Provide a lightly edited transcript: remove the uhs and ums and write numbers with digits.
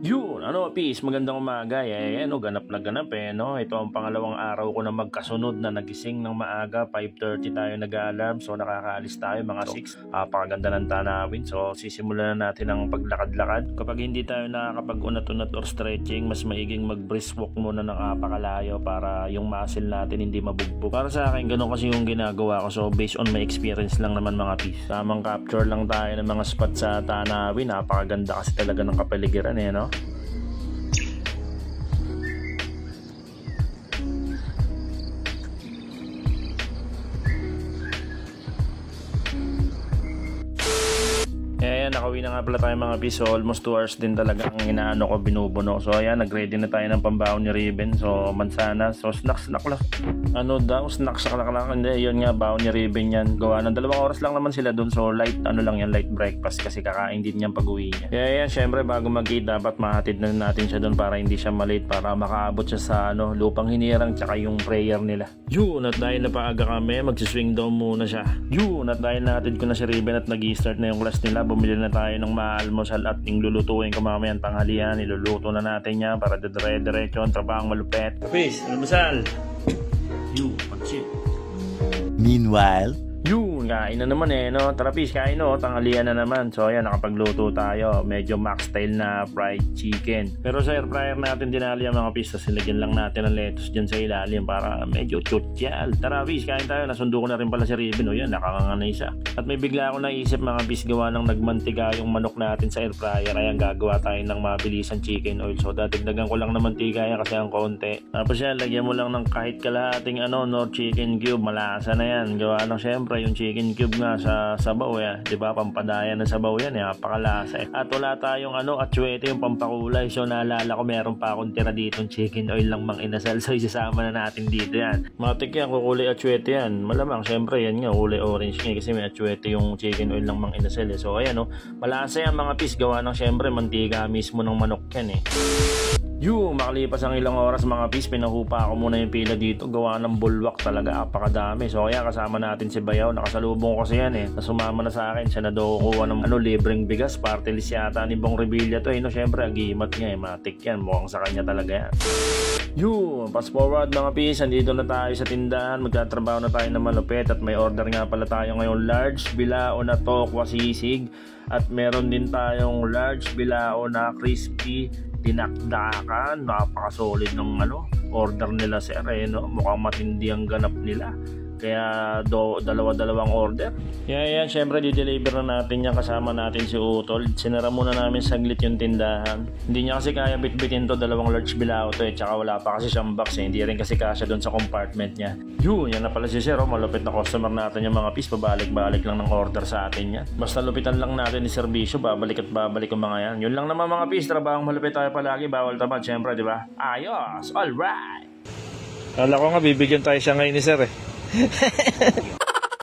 Yun, peace, magandang umaga. Ganap na ganap no. Ito ang pangalawang araw ko na magkasunod na nagising ng maaga. 5:30 tayo nag-alarm. So nakakaalis tayo mga 6. Napakaganda ng tanawin. So sisimulan na natin ang paglakad-lakad. Kapag hindi tayo nakakapag-unat-unat or stretching, mas maiging mag-brisk walk muna ng apakalayo para yung muscle natin hindi mabugbog. Para sa akin, ganun kasi yung ginagawa ko. So based on my experience lang naman mga peace. Tamang capture lang tayo ng mga spot sa tanawin. Napakaganda kasi talaga ng kapaligiran no. Nakauwi na nga pala tayo mga piso. Almost 2 hours din talaga ang inaano ko, binubuno. So ayan, nag-ready na tayo ng pambaon ni Riven. So mansana, so snacks lang. Snacks lang. Hindi, yun nga, baon ni Riven yan. Gawa ng 2 oras lang naman sila dun. So light, light breakfast kasi kakain din niyang pag-uwi niya. Kaya yan, syempre bago mag-eat, dapat mahatid na natin siya dun para hindi siya malate, para makaabot siya sa lupang hinirang tsaka yung prayer nila. Yun, at dahil napaaga kami, magsiswing daw muna siya. Yun, at dahil nahatid ko na si Riven at nag-start na yung class nila, bumili na tayo ng maalmusal at yung lulutuin ko mamayang tanghalian. Iluluto na natin yan para dire-diretso ang trabahang malupet. Kapis, almusal! Yun, pansit. Meanwhile, Yun, kain na naman no. Tara Pis, kain tanghalian na naman. So ayan, nakapagluto tayo. Medyo max style na fried chicken. Pero sa air fryer natin dinali ang mga Pis. Tapos nilagyan lang natin ng lettuce dyan sa ilalim para medyo chutyal. Tara Pis, kain tayo. Nasundo ko na rin pala si Riven. Yan, nakakanganay siya. At may bigla ako naisip mga Pis, gawa ng nagmantiga yung manok natin sa air fryer. Ayan, gagawa tayo ng mabilisan chicken oil. So dadagdagan ko lang ng mantika yan kasi ang konti. Tapos yan, lagyan mo lang ng kahit kalahating Knorr chicken cube. Malasa na yan. Gawa ng syempre yung chicken cube nga sa sabaw diba, pampadaya ng sabaw yan napakalasa at wala tayong atsuete yung pampakulay. So naalala ko meron pa akong tira dito chicken oil lang mang inasal, so isasama na natin dito yan. Matik yan, kukulay atsuete yan, malamang syempre yan nga kulay orange nga kasi may atsuete yung chicken oil lang mang inasal so ayan malasa yan mga Pis, gawa ng syempre mantika mismo ng manok yan makalipas ang ilang oras mga Pis, pinahupa ako muna yung pila dito. Gawa ng bulwak talaga, apakadami. So kaya kasama natin si Bayaw, nakasalubong ko kasi yan nasumama na sa akin. Siya na daw kukuha ng libreng bigas, partelis yata ni Bong Revilla to syempre agimat niya matik yan, mukhang sa kanya talaga yan. Fast forward mga Pis, andito na tayo sa tindahan. Magtatrabaho na tayo ng malupit at may order nga pala tayo ngayon, large bilao na tokwa sisig at meron din tayong large bilao na crispy dinakdakan. Napaka-solid ng order nila sir mukhang matindi ang ganap nila. Kaya dalawa-dalawang order. Yan, syempre di-deliver na natin yan kasama natin si Utol. Sinara muna namin saglit yung tindahan. Hindi niya kasi kaya bitbitin to, 2 large bilao to tsaka wala pa kasi siyang box hindi rin kasi kasya doon sa compartment niya. Yan na pala si Sir malupit na customer natin yung mga Pis, pabalik-balik lang ng order sa atin yan. Basta lupitan lang natin ni serbisyo, babalik at babalik yung mga yan. Yun lang naman mga Pis, trabahong malupit tayo palagi, bawal tamad syempre, di ba? Ayos, alright! Kala ko nga bibigyan tayo siya ngayon ni Sir